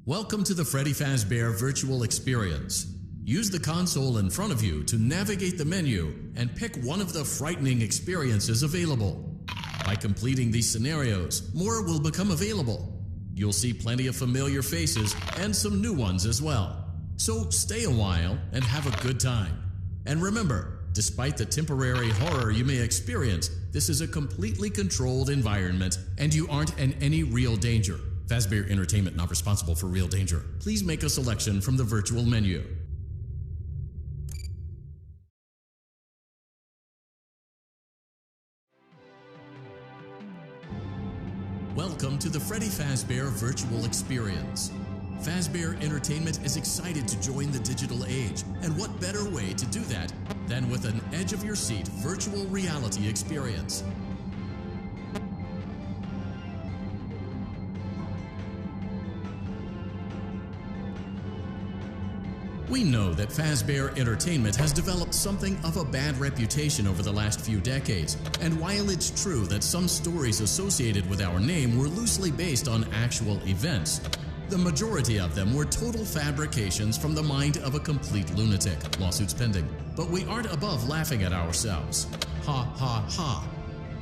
Welcome to the Freddy Fazbear Virtual Experience. Use the console in front of you to navigate the menu and pick one of the frightening experiences available. By completing these scenarios, more will become available. You'll see plenty of familiar faces and some new ones as well. So stay a while and have a good time. And remember, despite the temporary horror you may experience, this is a completely controlled environment and you aren't in any real danger. Fazbear Entertainment not responsible for real danger. Please make a selection from the virtual menu. Welcome to the Freddy Fazbear Virtual Experience. Fazbear Entertainment is excited to join the digital age, and what better way to do that than with an edge-of-your-seat virtual reality experience. We know that Fazbear Entertainment has developed something of a bad reputation over the last few decades, and while it's true that some stories associated with our name were loosely based on actual events, the majority of them were total fabrications from the mind of a complete lunatic, lawsuits pending. But we aren't above laughing at ourselves. Ha ha ha.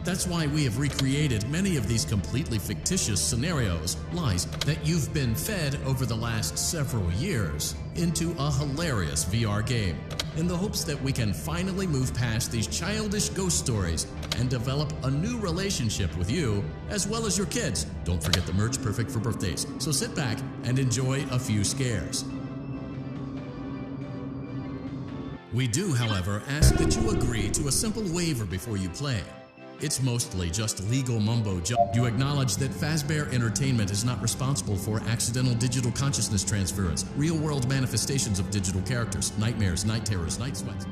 That's why we have recreated many of these completely fictitious scenarios, lies that you've been fed over the last several years, into a hilarious VR game, in the hopes that we can finally move past these childish ghost stories and develop a new relationship with you, as well as your kids. Don't forget the merch perfect for birthdays, so sit back and enjoy a few scares. We do, however, ask that you agree to a simple waiver before you play. It's mostly just legal mumbo-jumbo. You acknowledge that Fazbear Entertainment is not responsible for accidental digital consciousness transference, real-world manifestations of digital characters, nightmares, night terrors, night sweats.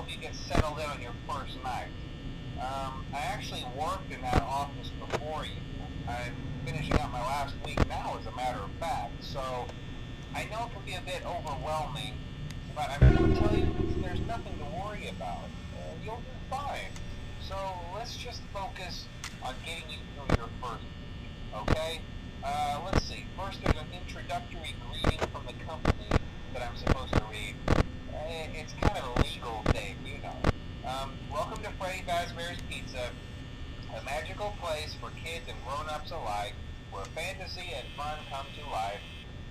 You get settled in on your first night. I actually worked in that office before you. I'm finishing up my last week now, as a matter of fact, so I know it can be a bit overwhelming, but I'm going to tell you there's nothing to worry about. You'll be fine. So let's just focus on getting you through your first week, okay? Let's see. First, there's an introductory greeting from the company that I'm supposed to read. It's kind of a legal thing, you know. Welcome to Freddy Fazbear's Pizza, a magical place for kids and grown-ups alike, where fantasy and fun come to life.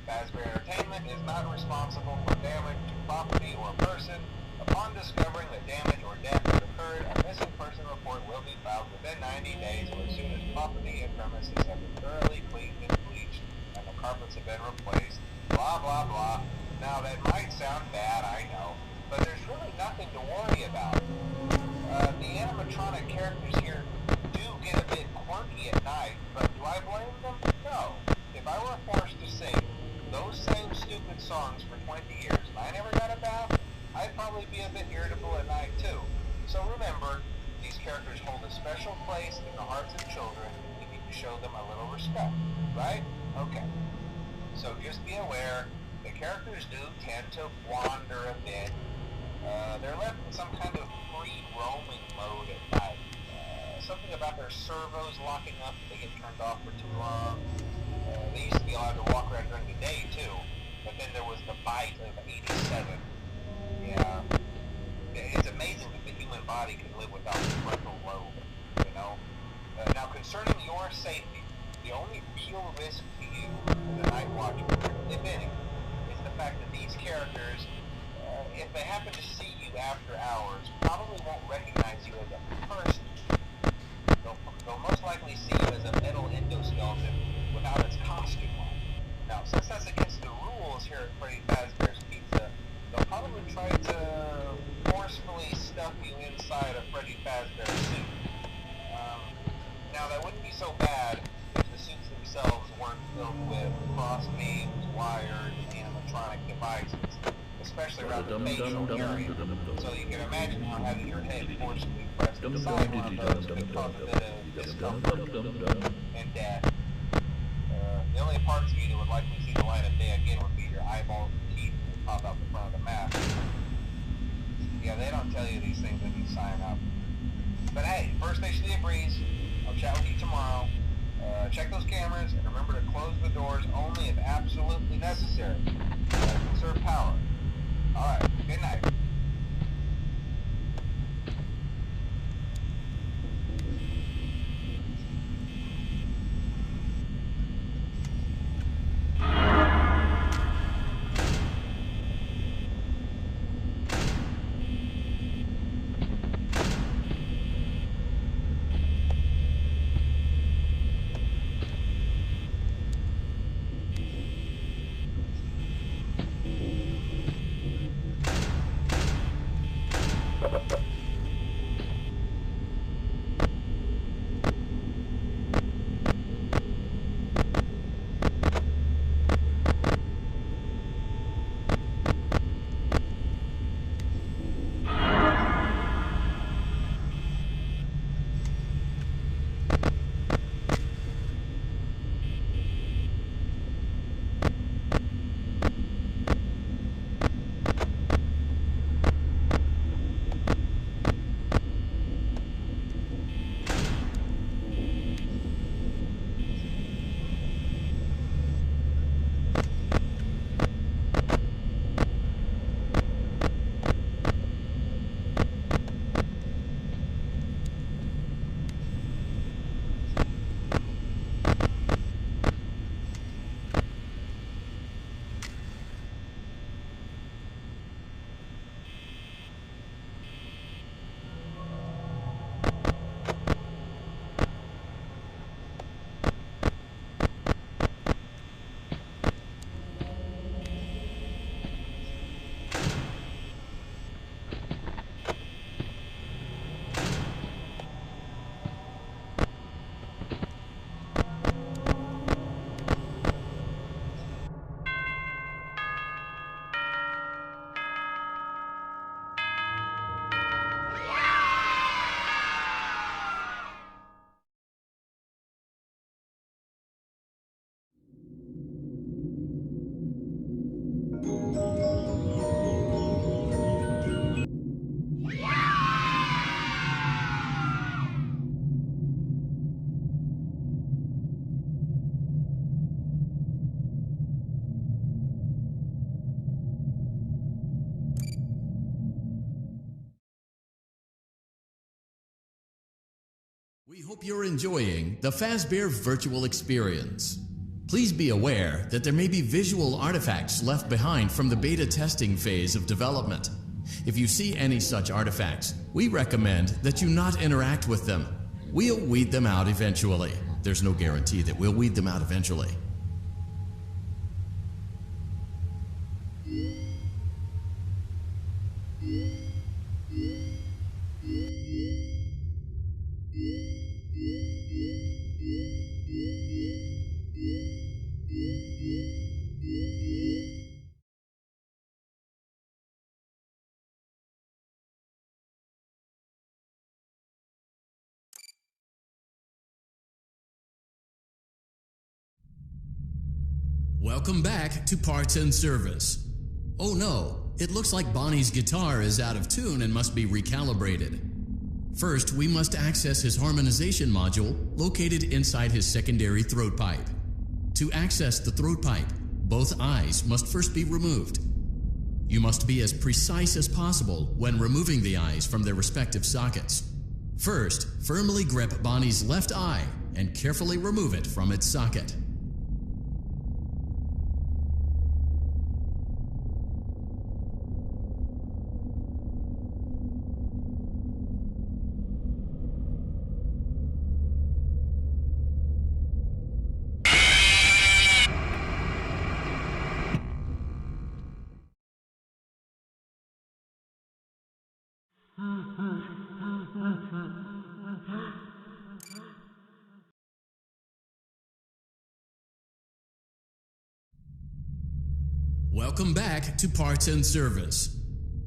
Fazbear Entertainment is not responsible for damage to property or person. Upon discovering that damage or death has occurred, a missing person report will be filed within 90 days or as soon as property and premises have been thoroughly cleaned and bleached and the carpets have been replaced. Blah, blah, blah. Now, that might sound bad, I know, but there's really nothing to worry about. The animatronic characters here do get a bit quirky at night, but do I blame them? No. If I were forced to sing those same stupid songs for 20 years and I never got a bath, I'd probably be a bit irritable at night too. So remember, these characters hold a special place in the hearts of children. You need to show them a little respect, right? Okay. So just be aware, the characters do tend to wander a bit. They're left in some kind of free roaming mode at night. Something about their servos locking up if they get turned off for too long. They used to be allowed to walk around during the day too, but then there was the bite of 87. Yeah. It's amazing that the human body can live without the frontal lobe, you know? Now, concerning your safety, the only real risk to you as a night watcher, if any, is the fact that these characters, if they happen to see you after hours, probably won't recognize you as a person. They'll most likely see you as a metal endoskeleton without its costume on. Now, since that's against the rules here at Freddy Fazbear's Pizza, they'll probably try to forcefully stuff you inside a Freddy Fazbear suit. Now, that wouldn't be so bad if the suits themselves weren't filled with cross beams, wires, and animatronic devices, especially around the facial area. So you can imagine how having your head forcibly pressed inside one of those could cause a bit of discomfort and death. The only parts of you that would likely see the light of day again would be your eyeballs and teeth that pop out the front of the mask. Yeah, they don't tell you these things when you sign up. But hey, First Station of the Breeze, I'll chat with you tomorrow. Check those cameras and remember to close the doors only if absolutely necessary. Conserve power. Alright, good night. We hope you're enjoying the Fazbear virtual experience. Please be aware that there may be visual artifacts left behind from the beta testing phase of development. If you see any such artifacts, we recommend that you not interact with them. We'll weed them out eventually. There's no guarantee that we'll weed them out eventually. Welcome back to Parts and Service. Oh no, it looks like Bonnie's guitar is out of tune and must be recalibrated. First, we must access his harmonization module located inside his secondary throat pipe. To access the throat pipe, both eyes must first be removed. You must be as precise as possible when removing the eyes from their respective sockets. First, firmly grip Bonnie's left eye and carefully remove it from its socket. Welcome back to Parts and Service.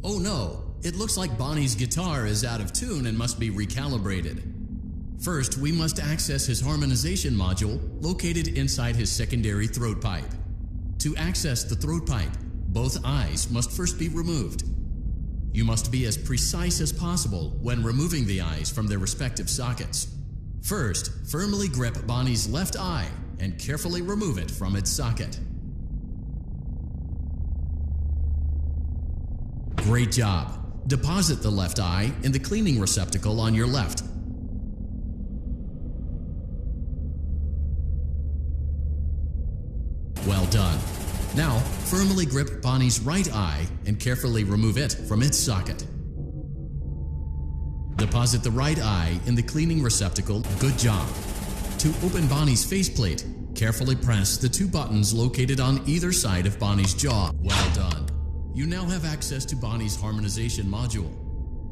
Oh no, it looks like Bonnie's guitar is out of tune and must be recalibrated. First, we must access his harmonization module located inside his secondary throat pipe. To access the throat pipe, both eyes must first be removed. You must be as precise as possible when removing the eyes from their respective sockets. First, firmly grip Bonnie's left eye and carefully remove it from its socket. Great job. Deposit the left eye in the cleaning receptacle on your left. Well done. Now, firmly grip Bonnie's right eye and carefully remove it from its socket. Deposit the right eye in the cleaning receptacle. Good job. To open Bonnie's faceplate, carefully press the two buttons located on either side of Bonnie's jaw. Well done. You now have access to Bonnie's harmonization module.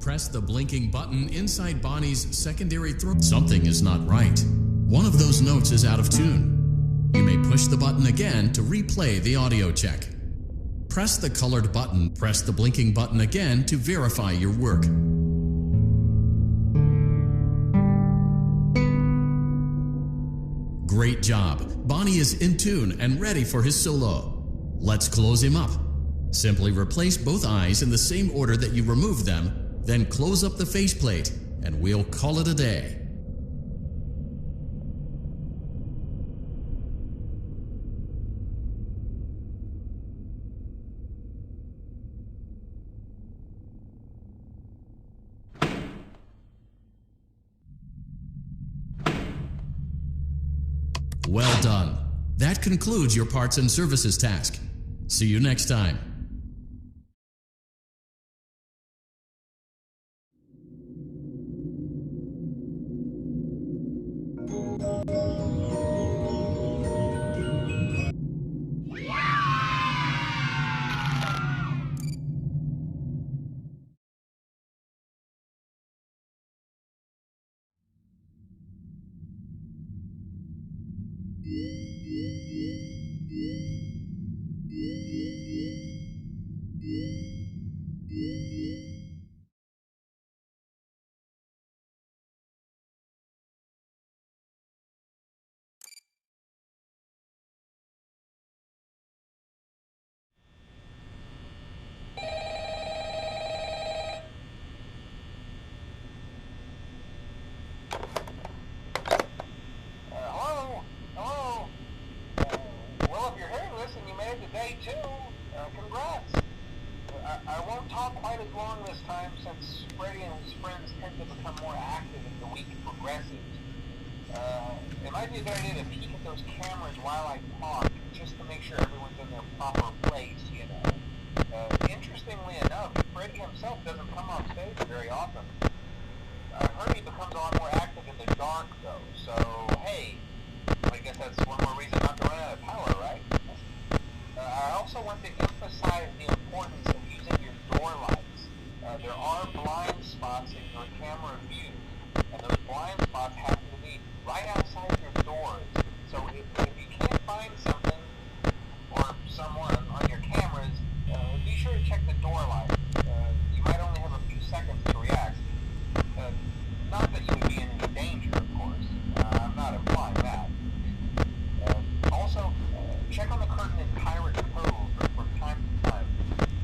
Press the blinking button inside Bonnie's secondary throat. Something is not right. One of those notes is out of tune. You may push the button again to replay the audio check. Press the colored button. Press the blinking button again to verify your work. Great job. Bonnie is in tune and ready for his solo. Let's close him up. Simply replace both eyes in the same order that you removed them, then close up the faceplate, and we'll call it a day. Well done. That concludes your parts and services task. See you next time. I won't talk quite as long this time since Freddy and his friends tend to become more active as the week progresses. It might be a good idea to peek at those cameras while I talk, just to make sure everyone's in their proper place, you know. Interestingly enough, Freddy himself doesn't come on stage very often. I heard he becomes a lot more active in the dark, though. So, hey, I guess that's one more reason not to run out of power, right? I also want to emphasize the importance of using your door lights. There are blind spots in your camera view, and those blind spots happen to be right outside your doors. So if you can't find something or someone on your cameras, be sure to check the door light. You might only have a few seconds to react. Not that you would be in any danger, of course. I'm not implying that. Also, check on the curtain in Pirate Cove from time to time.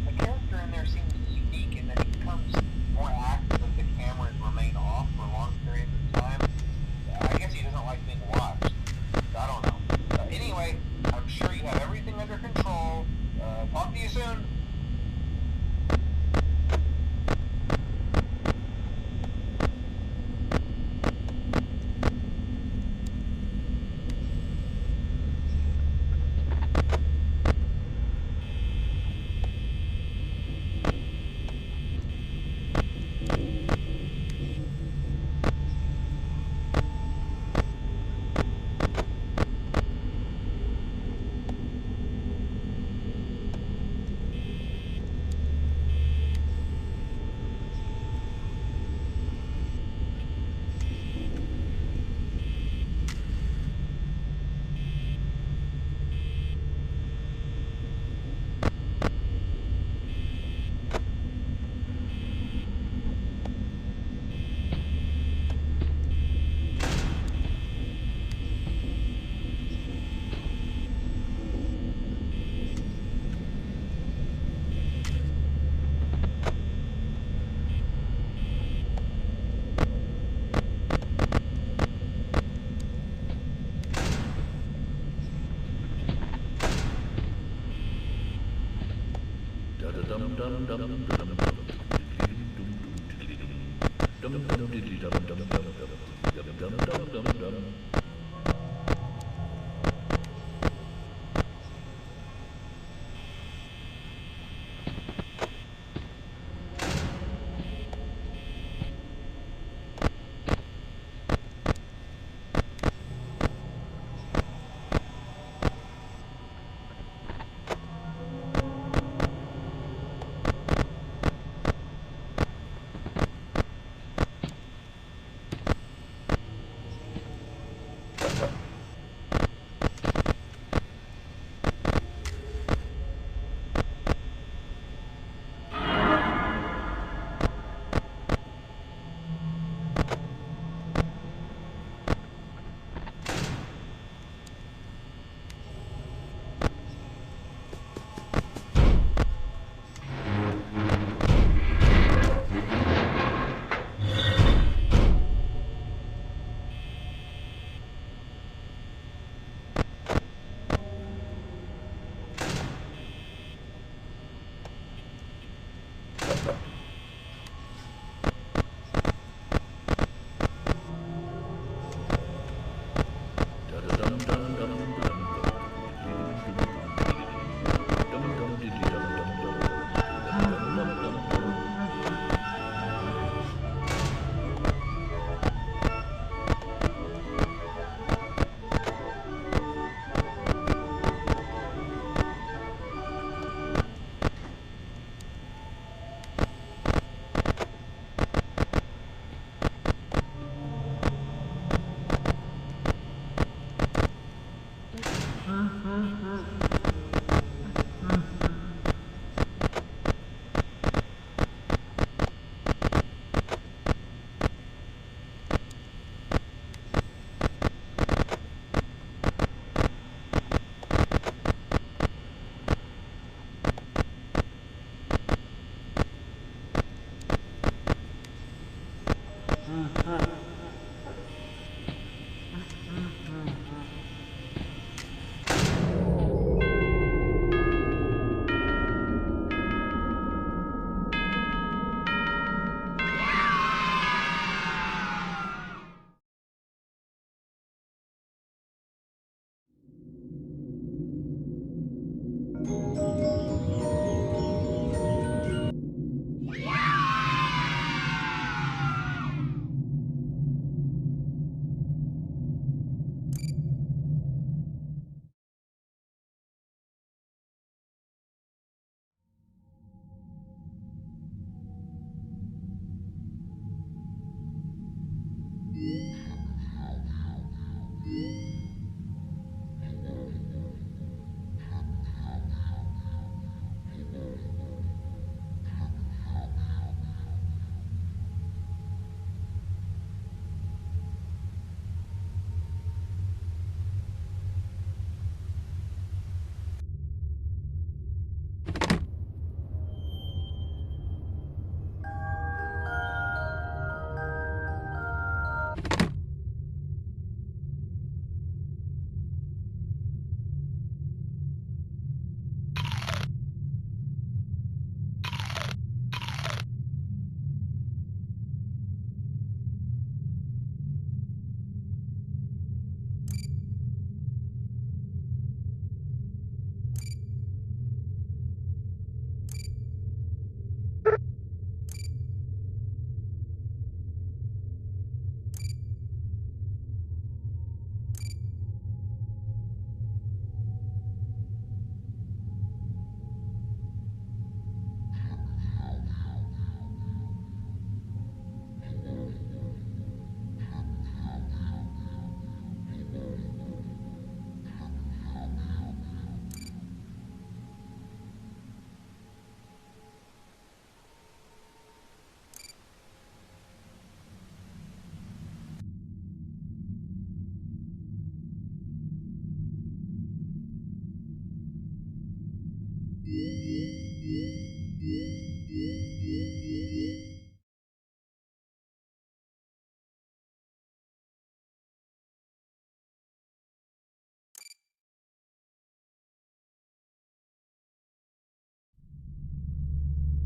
The character in there seems unique in that he becomes more active if the cameras remain off for long periods of time. I guess he doesn't like being watched. I don't know. Anyway, I'm sure you have everything under control. Talk to you soon.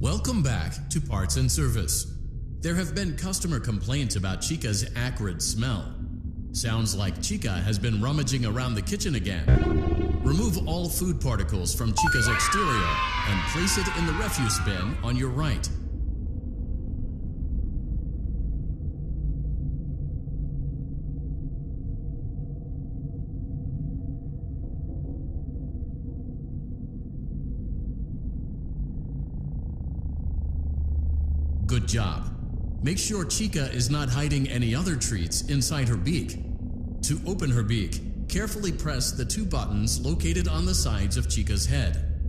Welcome back to Parts and Service. There have been customer complaints about Chica's acrid smell. Sounds like Chica has been rummaging around the kitchen again. Remove all food particles from Chica's exterior and place it in the refuse bin on your right. Good job. Make sure Chica is not hiding any other treats inside her beak. To open her beak, carefully press the two buttons located on the sides of Chica's head.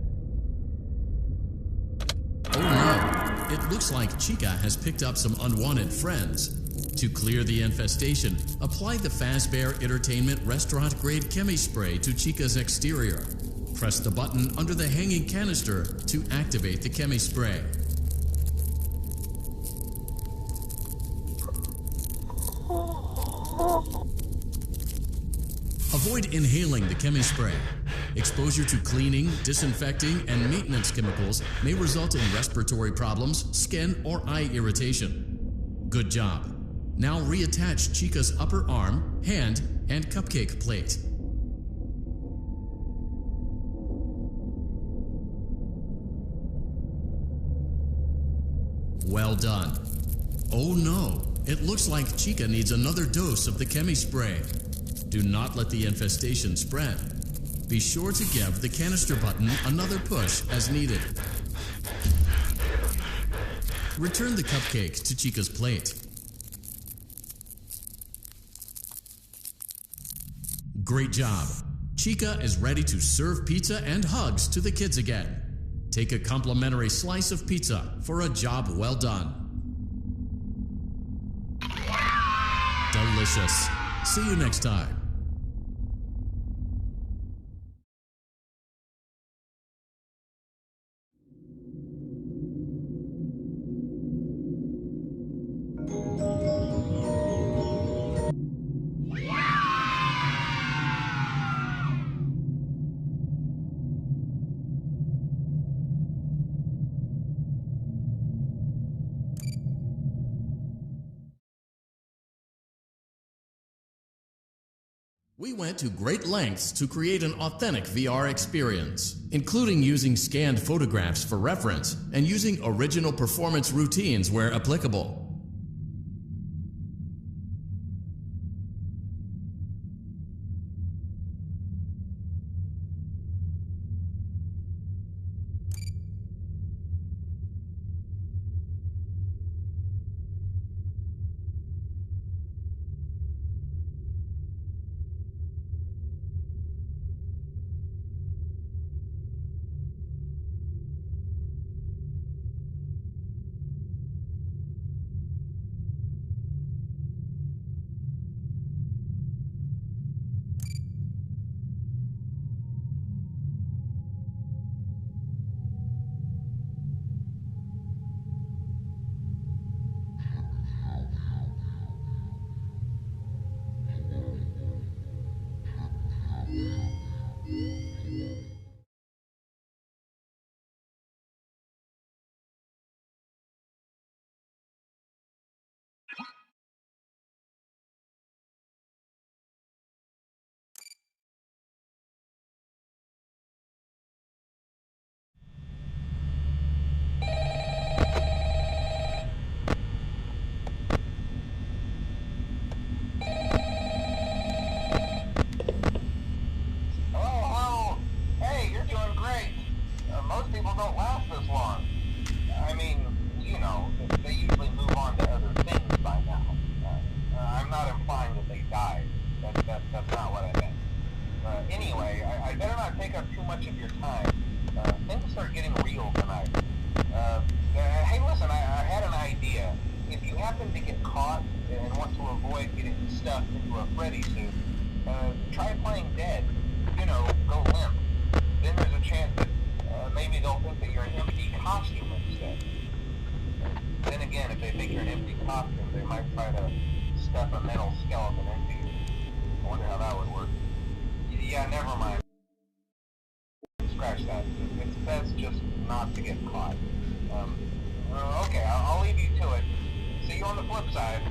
Oh no, it looks like Chica has picked up some unwanted friends. To clear the infestation, apply the Fazbear Entertainment restaurant-grade chemi spray to Chica's exterior. Press the button under the hanging canister to activate the chemi spray. Avoid inhaling the chemi spray. Exposure to cleaning, disinfecting, and maintenance chemicals may result in respiratory problems, skin, or eye irritation. Good job. Now reattach Chica's upper arm, hand, and cupcake plate. Well done. Oh no, it looks like Chica needs another dose of the chemi spray. Do not let the infestation spread. Be sure to give the canister button another push as needed. Return the cupcake to Chica's plate. Great job. Chica is ready to serve pizza and hugs to the kids again. Take a complimentary slice of pizza for a job well done. Delicious. See you next time. We went to great lengths to create an authentic VR experience, including using scanned photographs for reference and using original performance routines where applicable. Freddy suit, try playing dead. You know, go limp. Then there's a chance that maybe they'll again, if they think you're an empty costume, they might try to step a metal skeleton into you. I wonder how that would work. Yeah, never mind. Scratch that. It's best just not to get caught. Okay, I'll leave you to it. See you on the flip side.